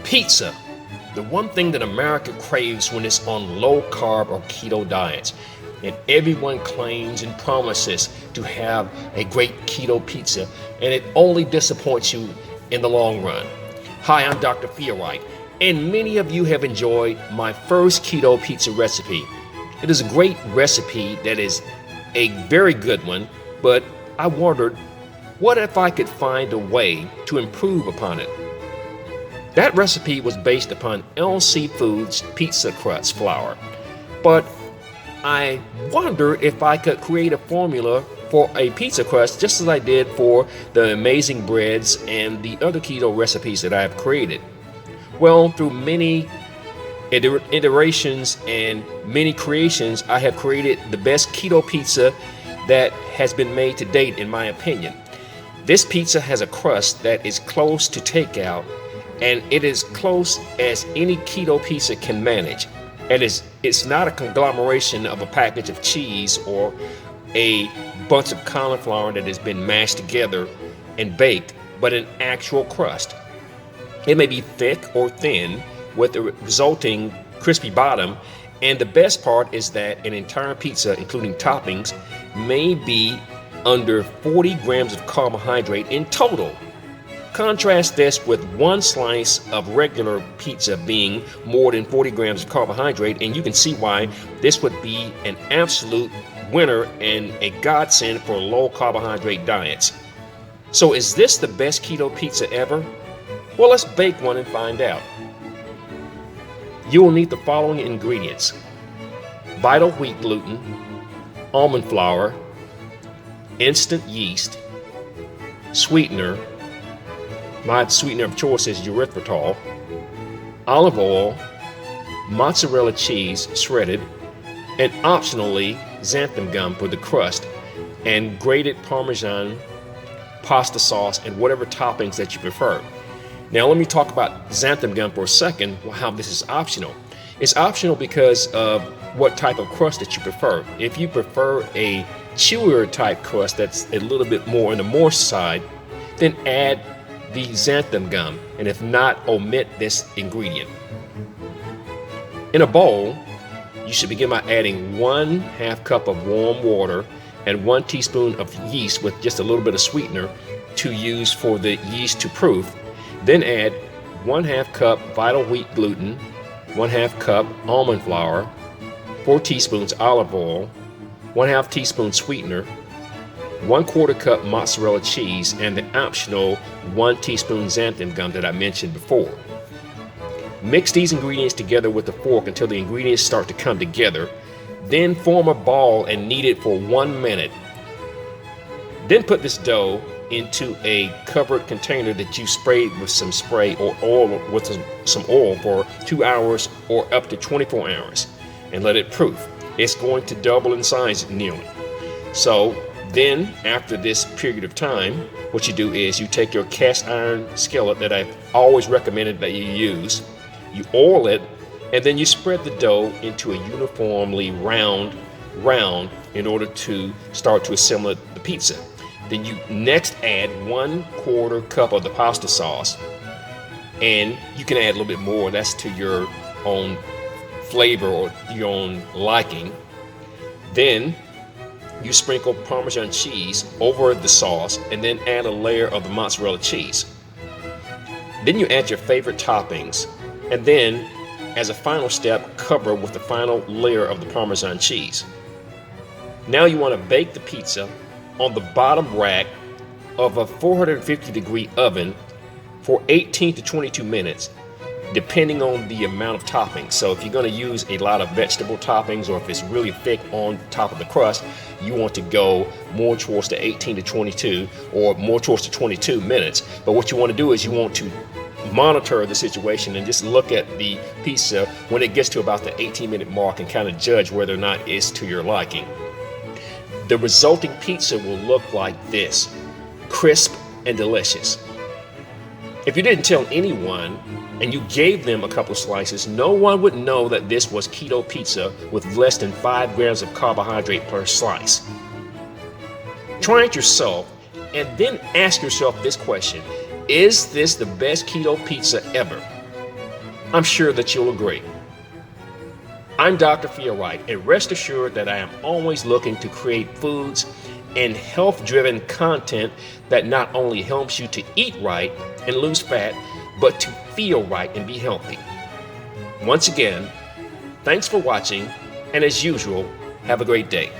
Pizza, the one thing that America craves when it's on low carb or keto diets. And everyone claims and promises to have a great keto pizza, and it only disappoints you in the long run. Hi, I'm Dr. FeelRight, and many of you have enjoyed my first keto pizza recipe. It is a great recipe that is a very good one, but I wondered, what if I could find a way to improve upon it? That recipe was based upon LC Foods pizza crust flour, but I wondered if I could create a formula for a pizza crust just as I did for the amazing breads and the other keto recipes that I've created. Well, through many iterations and many creations, I have created the best keto pizza that has been made to date, in my opinion. This pizza has a crust that is close to takeout, and it is close as any keto pizza can manage. And it's not a conglomeration of a package of cheese or a bunch of cauliflower that has been mashed together and baked, but an actual crust. It may be thick or thin with the resulting crispy bottom, and the best part is that an entire pizza, including toppings, may be under 40 grams of carbohydrate in total. Contrast this with one slice of regular pizza being more than 40 grams of carbohydrate, and you can see why this would be an absolute winner and a godsend for low carbohydrate diets. So is this the best keto pizza ever? Well, let's bake one and find out. You will need the following ingredients: vital wheat gluten, almond flour, instant yeast, sweetener. My sweetener of choice is erythritol, olive oil, mozzarella cheese shredded, and optionally xanthan gum for the crust, and grated Parmesan, pasta sauce, and whatever toppings that you prefer. Now let me talk about xanthan gum for a second, how this is optional. It's optional because of what type of crust that you prefer. If you prefer a chewier type crust that's a little bit more on the moist side, then add the xanthan gum, and if not, omit this ingredient. In a bowl, you should begin by adding 1/2 cup of warm water and 1 teaspoon of yeast with just a little bit of sweetener to use for the yeast to proof. Then add 1/2 cup vital wheat gluten, 1/2 cup almond flour, 4 teaspoons olive oil, 1/2 teaspoon sweetener, 1/4 cup mozzarella cheese, and the optional 1 teaspoon xanthan gum that I mentioned before. Mix these ingredients together with a fork until the ingredients start to come together. Then form a ball and knead it for 1 minute. Then put this dough into a covered container that you sprayed with some spray or oil with some oil for 2 hours or up to 24 hours and let it proof. It's going to double in size nearly. So then, after this period of time, what you do is you take your cast iron skillet that I've always recommended that you use, you oil it, and then you spread the dough into a uniformly round in order to start to assemble the pizza. Then you next add 1/4 cup of the pasta sauce, and you can add a little bit more. That's to your own flavor or your own liking. Then you sprinkle Parmesan cheese over the sauce and then add a layer of the mozzarella cheese. Then you add your favorite toppings, and then as a final step, cover with the final layer of the Parmesan cheese. Now you want to bake the pizza on the bottom rack of a 450 degree oven for 18 to 22 minutes, depending on the amount of toppings. So if you're going to use a lot of vegetable toppings, or if it's really thick on top of the crust, you want to go more towards the 18 to 22 or more towards the 22 minutes. But what you want to do is you want to monitor the situation and just look at the pizza when it gets to about the 18-minute mark and kind of judge whether or not it's to your liking. The resulting pizza will look like this: crisp and delicious. If you didn't tell anyone and you gave them a couple of slices, no one would know that this was keto pizza with less than 5 grams of carbohydrate per slice. Try it yourself and then ask yourself this question: is this the best keto pizza ever? I'm sure that you'll agree. I'm Dr. FeelRight, and rest assured that I am always looking to create foods and health-driven content that not only helps you to eat right and lose fat, but to feel right and be healthy. Once again, thanks for watching, and as usual, have a great day.